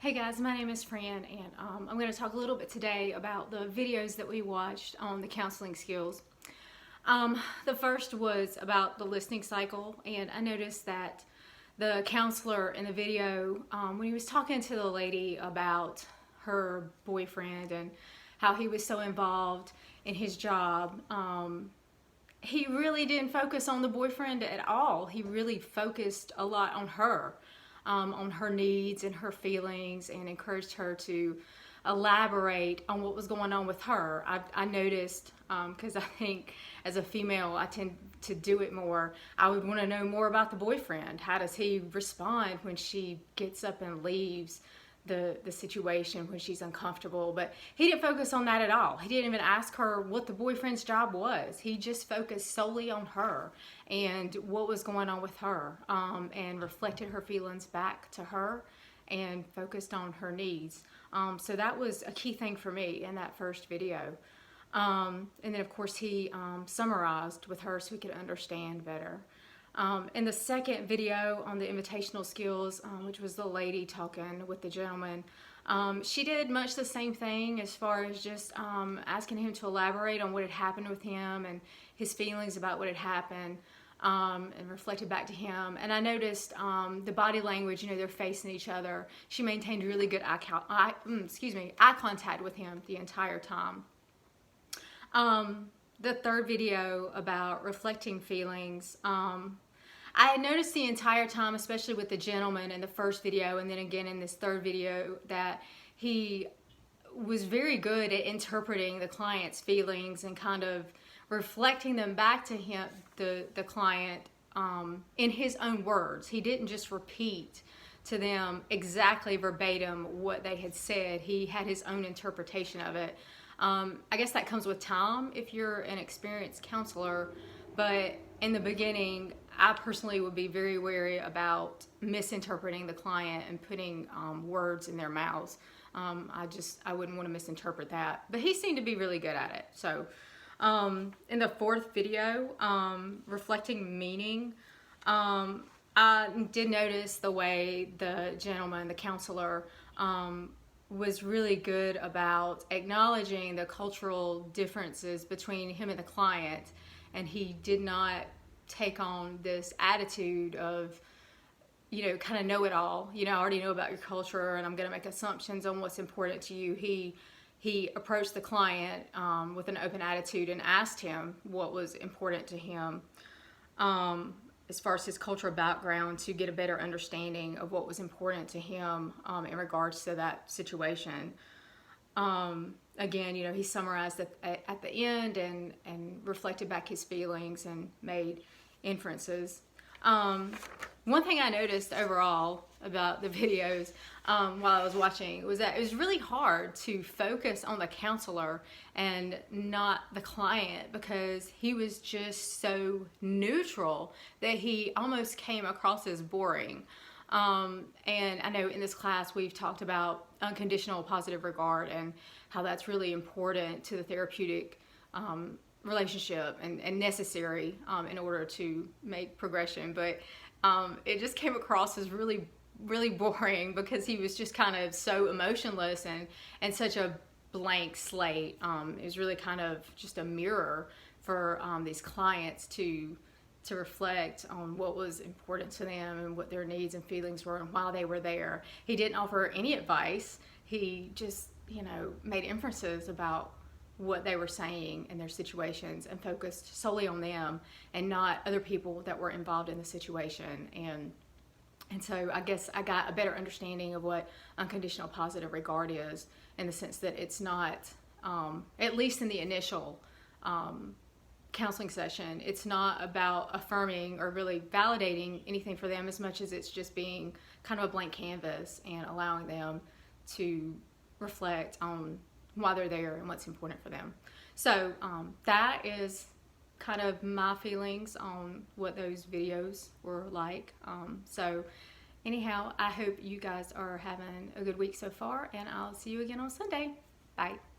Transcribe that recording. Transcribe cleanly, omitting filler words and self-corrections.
Hey guys, my name is Fran, and I'm going to talk a little bit today about the videos that we watched on the counseling skills. The first was about the listening cycle, and I noticed that the counselor in the video, when he was talking to the lady about her boyfriend and how he was so involved in his job, he really didn't focus on the boyfriend at all. He really focused a lot on her needs and her feelings, and encouraged her to elaborate on what was going on with her. I noticed, because I think as a female I tend to do it more, I would want to know more about the boyfriend. How does he respond when she gets up and leaves the situation, when she's uncomfortable? But he didn't focus on that at all. He didn't even ask her what the boyfriend's job was. He just focused solely on her and what was going on with her, and reflected her feelings back to her and focused on her needs. So that was a key thing for me in that first video. And then of course he summarized with her so we could understand better. In the second video on the invitational skills, which was the lady talking with the gentleman, she did much the same thing as far as just asking him to elaborate on what had happened with him and his feelings about what had happened, and reflected back to him. And I noticed the body language, they're facing each other. She maintained really good eye contact with him the entire time. The third video about reflecting feelings, I had noticed the entire time, especially with the gentleman in the first video and then again in this third video, that he was very good at interpreting the client's feelings and kind of reflecting them back to him, the client, in his own words. He didn't just repeat to them exactly verbatim what they had said. He had his own interpretation of it. I guess that comes with time if you're an experienced counselor, but in the beginning, I personally would be very wary about misinterpreting the client and putting words in their mouths. I wouldn't want to misinterpret that, but he seemed to be really good at it. So in the fourth video, reflecting meaning, I did notice the way the gentleman, the counselor, was really good about acknowledging the cultural differences between him and the client, and he did not take on this attitude of, kind of know it all. I already know about your culture and I'm going to make assumptions on what's important to you. He approached the client with an open attitude and asked him what was important to him, as far as his cultural background, to get a better understanding of what was important to him in regards to that situation. Again, he summarized at the end and reflected back his feelings and made inferences. One thing I noticed overall about the videos while I was watching was that it was really hard to focus on the counselor and not the client, because he was just so neutral that he almost came across as boring. And I know in this class we've talked about unconditional positive regard and how that's really important to the therapeutic relationship and necessary in order to make progression. But it just came across as really boring, because he was just kind of so emotionless and such a blank slate. It was really kind of just a mirror for these clients to reflect on what was important to them and what their needs and feelings were and why they were there. He didn't offer any advice. He just, made inferences about what they were saying in their situations and focused solely on them and not other people that were involved in the situation. And so I guess I got a better understanding of what unconditional positive regard is, in the sense that it's not, at least in the initial counseling session, it's not about affirming or really validating anything for them as much as it's just being kind of a blank canvas and allowing them to reflect on why they're there and what's important for them. So that is kind of my feelings on what those videos were like. So anyhow, I hope you guys are having a good week so far, and I'll see you again on Sunday. Bye.